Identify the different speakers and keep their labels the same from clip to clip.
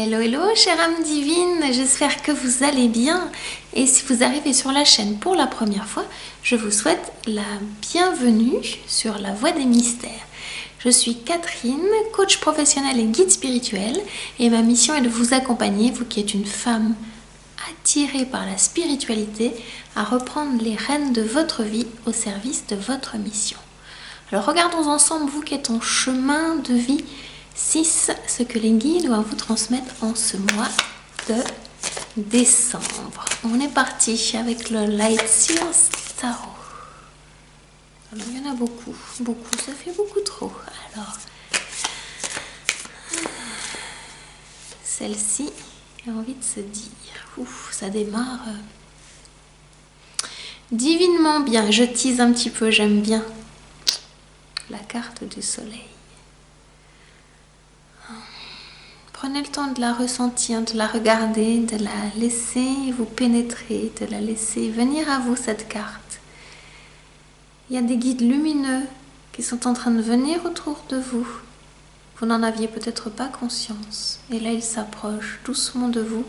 Speaker 1: Hello, hello, chère âme divine, j'espère que vous allez bien. Et si vous arrivez sur la chaîne pour la première fois, je vous souhaite la bienvenue sur la voie des mystères. Je suis Catherine, coach professionnel et guide spirituel, et ma mission est de vous accompagner, vous qui êtes une femme attirée par la spiritualité, à reprendre les rênes de votre vie au service de votre mission. Alors regardons ensemble, vous qui êtes en chemin de vie, 6, ce que les guides doivent vous transmettre en ce mois de décembre. On est parti avec le Light Seals Tarot. Alors, il y en a beaucoup, ça fait beaucoup trop. Alors, celle-ci a envie de se dire, ouf, ça démarre divinement bien. Je tease un petit peu, j'aime bien la carte du soleil. Prenez le temps de la ressentir, de la regarder, de la laisser vous pénétrer, de la laisser venir à vous, cette carte. Il y a des guides lumineux qui sont en train de venir autour de vous. Vous n'en aviez peut-être pas conscience. Et là, ils s'approchent doucement de vous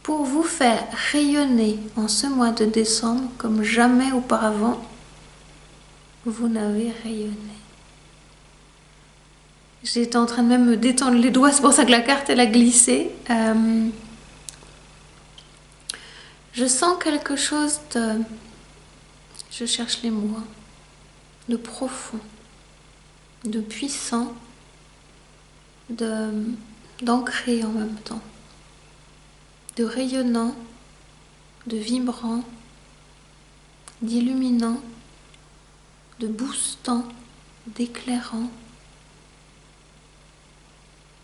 Speaker 1: pour vous faire rayonner en ce mois de décembre comme jamais auparavant vous n'avez rayonné. J'étais en train de même me détendre les doigts, c'est pour ça que la carte elle a glissé. Je sens quelque chose de... Je cherche les mots. De profond, de puissant, d'ancré en même temps. De rayonnant, de vibrant, d'illuminant, de boostant, d'éclairant,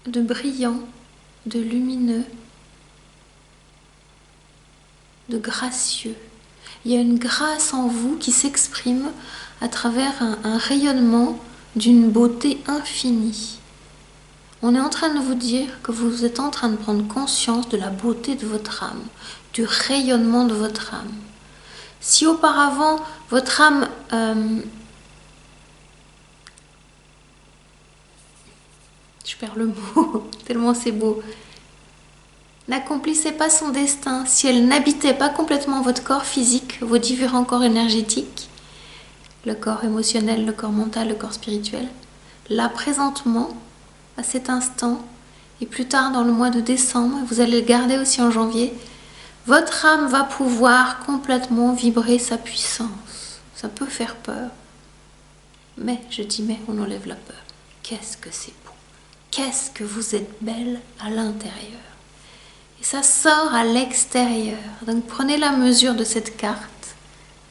Speaker 1: de brillant, de lumineux, de gracieux. Il y a une grâce en vous qui s'exprime à travers un rayonnement d'une beauté infinie. On est en train de vous dire que vous êtes en train de prendre conscience de la beauté de votre âme, du rayonnement de votre âme. Si auparavant votre âme je perds le mot, tellement c'est beau, n'accomplissait pas son destin, si elle n'habitait pas complètement votre corps physique, vos différents corps énergétiques, le corps émotionnel, le corps mental, le corps spirituel, là présentement, à cet instant, et plus tard dans le mois de décembre, vous allez le garder aussi en janvier, votre âme va pouvoir complètement vibrer sa puissance. Ça peut faire peur, mais je dis mais, on enlève la peur. Qu'est-ce que c'est beau! Qu'est-ce que vous êtes belle à l'intérieur. Et ça sort à l'extérieur. Donc prenez la mesure de cette carte.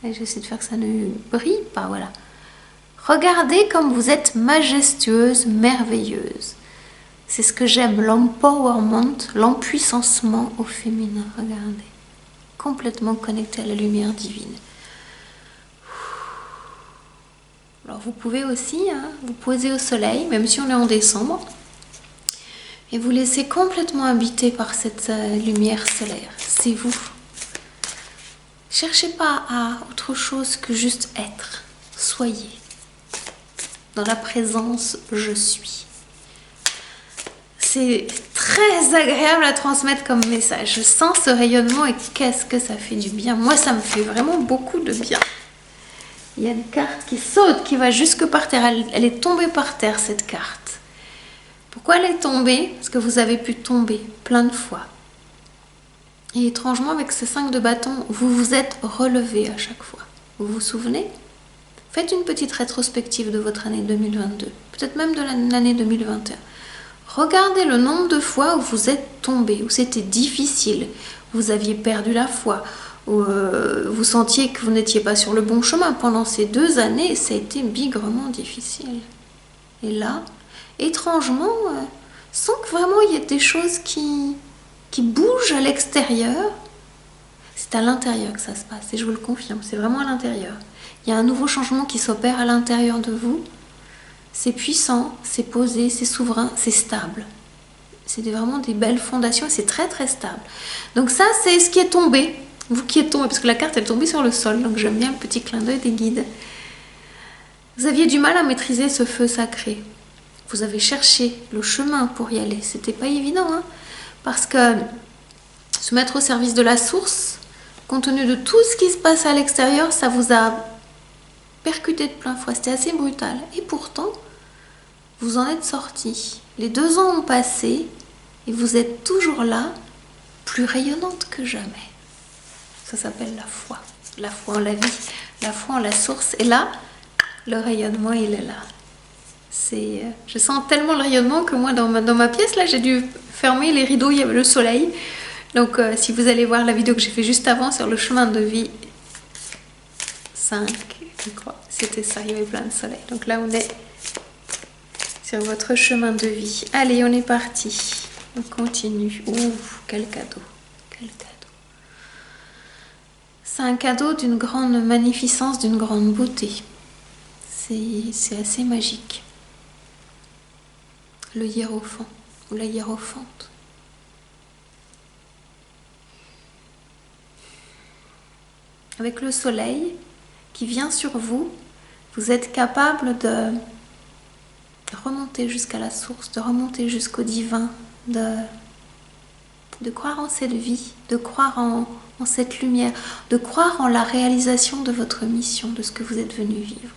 Speaker 1: Et j'essaie de faire que ça ne brille pas, voilà. Regardez comme vous êtes majestueuse, merveilleuse. C'est ce que j'aime, l'empowerment, l'empuissancement au féminin. Regardez. Complètement connecté à la lumière divine. Alors vous pouvez aussi vous poser au soleil, même si on est en décembre. Et vous laissez complètement habiter par cette lumière solaire. C'est vous. Cherchez pas à autre chose que juste être. Soyez. Dans la présence, je suis. C'est très agréable à transmettre comme message. Je sens ce rayonnement et qu'est-ce que ça fait du bien. Moi, ça me fait vraiment beaucoup de bien. Il y a une carte qui saute, qui va jusque par terre. Elle est tombée par terre, cette carte. Pourquoi elle est tombée? Parce que vous avez pu tomber plein de fois. Et étrangement, avec ce 5 de bâton, vous vous êtes relevé à chaque fois. Vous vous souvenez? Faites une petite rétrospective de votre année 2022, peut-être même de l'année 2021. Regardez le nombre de fois où vous êtes tombé, où c'était difficile, vous aviez perdu la foi, où vous sentiez que vous n'étiez pas sur le bon chemin. Pendant ces 2 années, ça a été bigrement difficile. Et là, étrangement, sans que vraiment il y ait des choses qui bougent à l'extérieur, c'est à l'intérieur que ça se passe, et je vous le confirme, c'est vraiment à l'intérieur. Il y a un nouveau changement qui s'opère à l'intérieur de vous. C'est puissant, c'est posé, c'est souverain, c'est stable. C'est vraiment des belles fondations et c'est très très stable. Donc ça, c'est ce qui est tombé. Vous qui êtes tombé, parce que la carte est tombée sur le sol, donc j'aime bien le petit clin d'œil des guides. Vous aviez du mal à maîtriser ce feu sacré. Vous avez cherché le chemin pour y aller. C'était pas évident, hein. Parce que se mettre au service de la source, compte tenu de tout ce qui se passe à l'extérieur, ça vous a percuté de plein fouet. C'était assez brutal. Et pourtant, vous en êtes sorti. Les 2 ans ont passé et vous êtes toujours là, plus rayonnante que jamais. Ça s'appelle la foi. La foi en la vie, la foi en la source. Et là, le rayonnement, il est là. Je sens tellement le rayonnement que moi, dans ma pièce, là, j'ai dû fermer les rideaux, il y avait le soleil. Donc, si vous allez voir la vidéo que j'ai fait juste avant sur le chemin de vie 5, je crois, c'était ça, il y avait plein de soleil. Donc là, on est sur votre chemin de vie. Allez, on est parti. On continue. Ouh, quel cadeau. Quel cadeau. C'est un cadeau d'une grande magnificence, d'une grande beauté. C'est assez magique. Le hiérophant ou la hiérophante. Avec le soleil qui vient sur vous, vous êtes capable de remonter jusqu'à la source, de remonter jusqu'au divin, de croire en cette vie, de croire en cette lumière, de croire en la réalisation de votre mission, de ce que vous êtes venu vivre.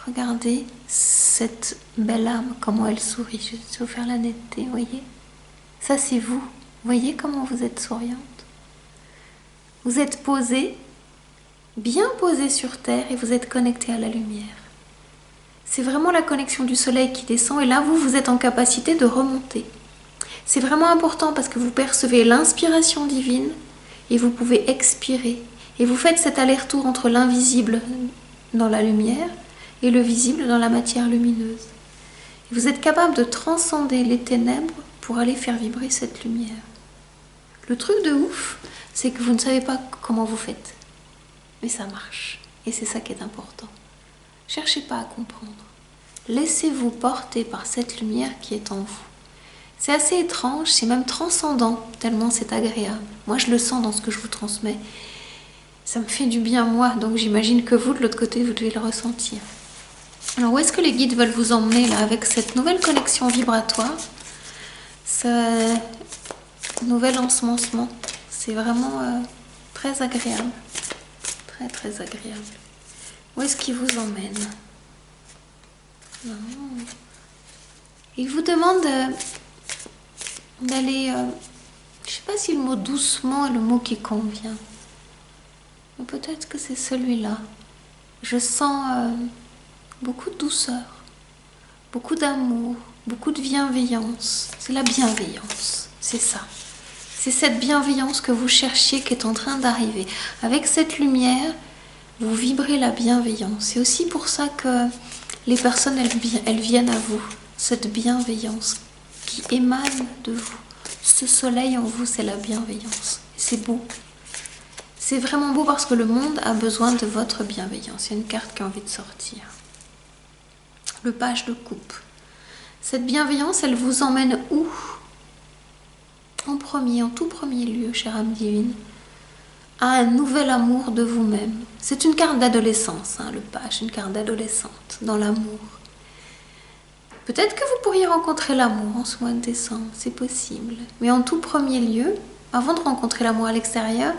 Speaker 1: Regardez cette belle âme, comment elle sourit. Je vais vous faire la netteté, vous voyez? Ça, c'est vous. Vous voyez comment vous êtes souriante? Vous êtes posée, bien posée sur terre et vous êtes connecté à la lumière. C'est vraiment la connexion du soleil qui descend et là, vous êtes en capacité de remonter. C'est vraiment important parce que vous percevez l'inspiration divine et vous pouvez expirer. Et vous faites cet aller-retour entre l'invisible dans la lumière et le visible dans la matière lumineuse. Et vous êtes capable de transcender les ténèbres pour aller faire vibrer cette lumière. Le truc de ouf, c'est que vous ne savez pas comment vous faites. Mais ça marche. Et c'est ça qui est important. Cherchez pas à comprendre. Laissez-vous porter par cette lumière qui est en vous. C'est assez étrange, c'est même transcendant, tellement c'est agréable. Moi, je le sens dans ce que je vous transmets. Ça me fait du bien, moi, donc j'imagine que vous, de l'autre côté, vous devez le ressentir. Alors, où est-ce que les guides veulent vous emmener, là, avec cette nouvelle connexion vibratoire, ce nouvel ensemencement? C'est vraiment très agréable. Très, très agréable. Où est-ce qu'il vous emmène? Non. Il vous demande d'aller... je ne sais pas si le mot doucement est le mot qui convient. Mais peut-être que c'est celui-là. Je sens beaucoup de douceur, beaucoup d'amour, beaucoup de bienveillance. C'est la bienveillance, c'est ça. C'est cette bienveillance que vous cherchiez qui est en train d'arriver. Avec cette lumière, vous vibrez la bienveillance. C'est aussi pour ça que les personnes, elles viennent à vous. Cette bienveillance qui émane de vous. Ce soleil en vous, c'est la bienveillance. C'est beau. C'est vraiment beau parce que le monde a besoin de votre bienveillance. Il y a une carte qui a envie de sortir. Le page de coupe. Cette bienveillance, elle vous emmène où? En tout premier lieu, chère âme divine, à un nouvel amour de vous-même. C'est une carte d'adolescence, le page, une carte d'adolescente dans l'amour. Peut-être que vous pourriez rencontrer l'amour en ce mois de décembre, c'est possible. Mais en tout premier lieu, avant de rencontrer l'amour à l'extérieur,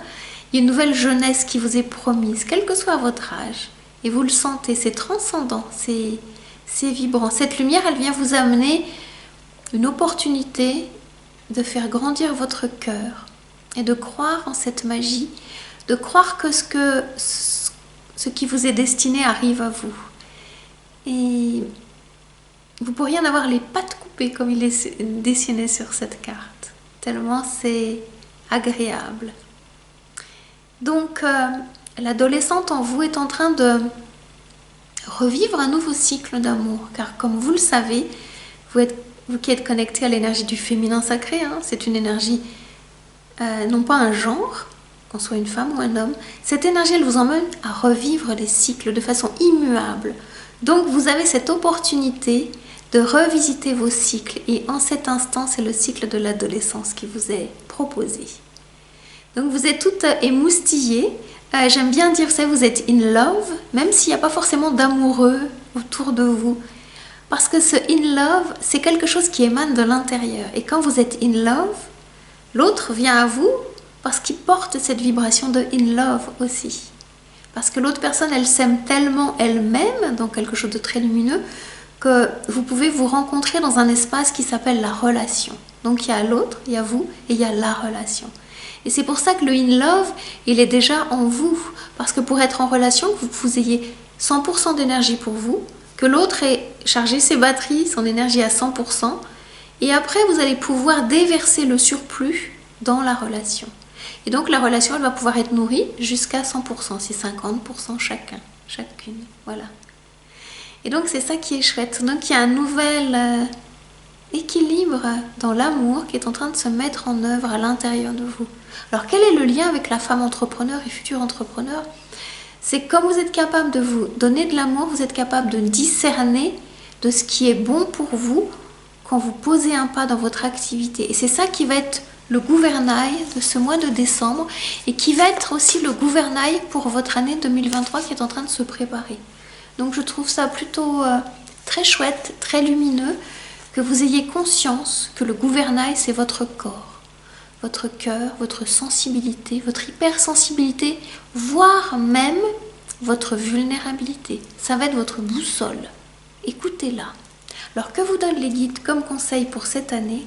Speaker 1: il y a une nouvelle jeunesse qui vous est promise, quel que soit votre âge. Et vous le sentez, c'est transcendant, c'est vibrant. Cette lumière, elle vient vous amener une opportunité de faire grandir votre cœur et de croire en cette magie, de croire que ce qui vous est destiné arrive à vous. Et vous pourriez en avoir les pattes coupées comme il est dessiné sur cette carte, tellement c'est agréable. Donc, l'adolescente en vous est en train de revivre un nouveau cycle d'amour, car comme vous le savez, vous qui êtes connecté à l'énergie du féminin sacré, c'est une énergie, non pas un genre, qu'on soit une femme ou un homme, cette énergie, elle vous emmène à revivre les cycles de façon immuable. Donc, vous avez cette opportunité de revisiter vos cycles, et en cet instant, c'est le cycle de l'adolescence qui vous est proposé. Donc, vous êtes toutes émoustillées. J'aime bien dire ça, vous êtes in love, même s'il n'y a pas forcément d'amoureux autour de vous. Parce que ce in love, c'est quelque chose qui émane de l'intérieur. Et quand vous êtes in love, L'autre vient à vous parce qu'il porte cette vibration de in love aussi. Parce que l'autre personne, elle s'aime tellement elle-même, dans quelque chose de très lumineux, que vous pouvez vous rencontrer dans un espace qui s'appelle la relation. Donc il y a l'autre, il y a vous et il y a la relation. Et c'est pour ça que le in love, il est déjà en vous. Parce que pour être en relation, vous ayez 100% d'énergie pour vous, que l'autre ait chargé ses batteries, son énergie à 100%, et après vous allez pouvoir déverser le surplus dans la relation. Et donc la relation, elle va pouvoir être nourrie jusqu'à 100%, c'est 50% chacune, voilà. Et donc c'est ça qui est chouette. Donc il y a un nouvel équilibre dans l'amour qui est en train de se mettre en œuvre à l'intérieur de vous. Alors quel est le lien avec la femme entrepreneur et futur entrepreneur? C'est comme vous êtes capable de vous donner de l'amour, vous êtes capable de discerner de ce qui est bon pour vous quand vous posez un pas dans votre activité. Et c'est ça qui va être le gouvernail de ce mois de décembre et qui va être aussi le gouvernail pour votre année 2023 qui est en train de se préparer. Donc je trouve ça plutôt très chouette, très lumineux, que vous ayez conscience que le gouvernail c'est votre corps, votre cœur, votre sensibilité, votre hypersensibilité, voire même votre vulnérabilité. Ça va être votre boussole. Écoutez-la. Alors que vous donnent les guides comme conseil pour cette année?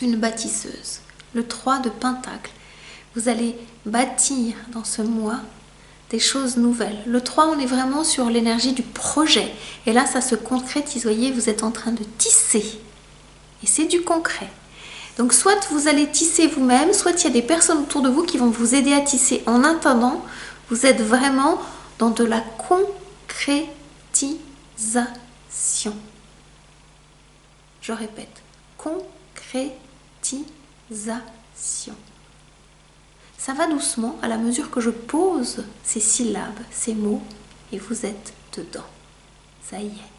Speaker 1: Une bâtisseuse, le 3 de Pentacle. Vous allez bâtir dans ce mois des choses nouvelles. Le 3, on est vraiment sur l'énergie du projet. Et là, ça se concrétise. Vous voyez, vous êtes en train de tisser. Et c'est du concret. Donc, soit vous allez tisser vous-même, soit il y a des personnes autour de vous qui vont vous aider à tisser. En attendant, vous êtes vraiment dans de la concrétisation. Je répète, concrétisation. Ça va doucement à la mesure que je pose ces syllabes, ces mots, et vous êtes dedans. Ça y est.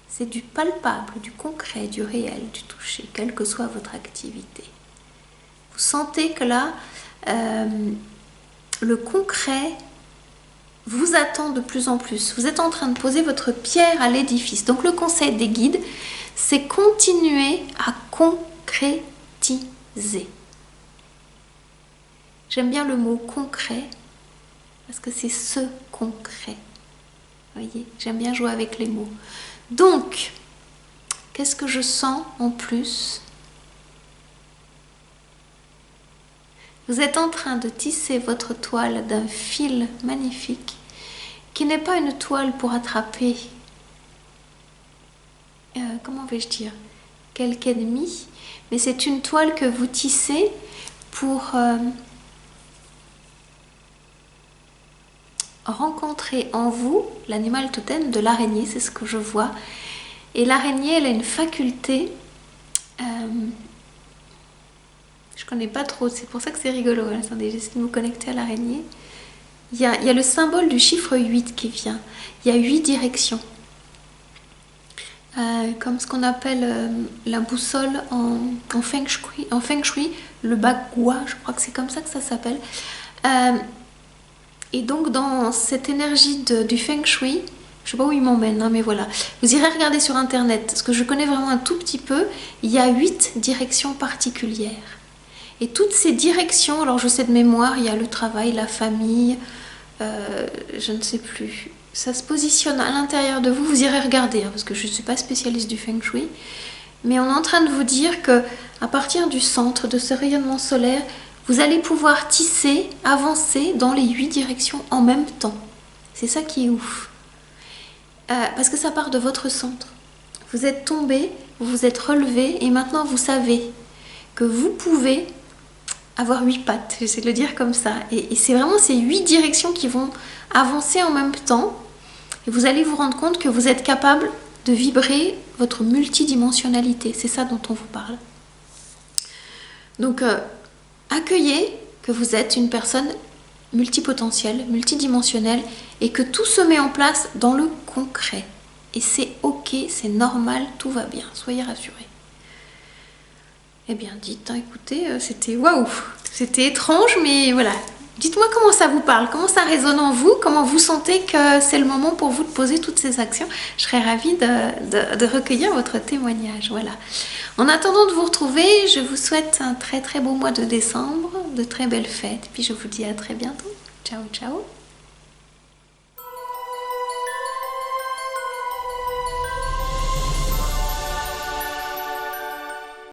Speaker 1: C'est du palpable, du concret, du réel, du touché, quelle que soit votre activité. Vous sentez que là, le concret vous attend de plus en plus. Vous êtes en train de poser votre pierre à l'édifice. Donc le conseil des guides, c'est continuer à concrétiser. J'aime bien le mot concret parce que c'est ce concret. Vous voyez, j'aime bien jouer avec les mots. Donc, qu'est-ce que je sens en plus? Vous êtes en train de tisser votre toile d'un fil magnifique qui n'est pas une toile pour attraper, comment vais-je dire, quelque ennemi, mais c'est une toile que vous tissez pour rencontrer en vous l'animal totem de l'araignée, c'est ce que je vois. Et l'araignée, elle a une faculté, je connais pas trop, c'est pour ça que c'est rigolo. Attendez, j'essaie de me connecter à l'araignée. Il y a le symbole du chiffre 8 qui vient. Il y a 8 directions. Comme ce qu'on appelle la boussole en feng shui, le bagua, je crois que c'est comme ça que ça s'appelle. Et donc dans cette énergie du feng shui, je sais pas où il m'emmène, hein, mais voilà. Vous irez regarder sur internet, parce que je connais vraiment un tout petit peu. Il y a 8 directions particulières. Et toutes ces directions, alors je sais de mémoire, il y a le travail, la famille, je ne sais plus. Ça se positionne à l'intérieur de vous, vous irez regarder, hein, parce que je ne suis pas spécialiste du feng shui. Mais on est en train de vous dire que à partir du centre de ce rayonnement solaire, vous allez pouvoir tisser, avancer dans les 8 directions en même temps. C'est ça qui est ouf. Parce que ça part de votre centre. Vous êtes tombé, vous vous êtes relevé et maintenant vous savez que vous pouvez avoir 8 pattes. J'essaie de le dire comme ça. Et c'est vraiment ces 8 directions qui vont avancer en même temps. Et vous allez vous rendre compte que vous êtes capable de vibrer votre multidimensionnalité. C'est ça dont on vous parle. Donc, accueillez que vous êtes une personne multipotentielle, multidimensionnelle et que tout se met en place dans le concret. Et c'est ok, c'est normal, tout va bien, soyez rassurés. Eh bien, dites, hein, écoutez, c'était waouh, c'était étrange, mais voilà. Dites-moi comment ça vous parle, comment ça résonne en vous, comment vous sentez que c'est le moment pour vous de poser toutes ces actions. Je serais ravie de recueillir votre témoignage, voilà. En attendant de vous retrouver, je vous souhaite un très très beau mois de décembre, de très belles fêtes, puis je vous dis à très bientôt. Ciao ciao.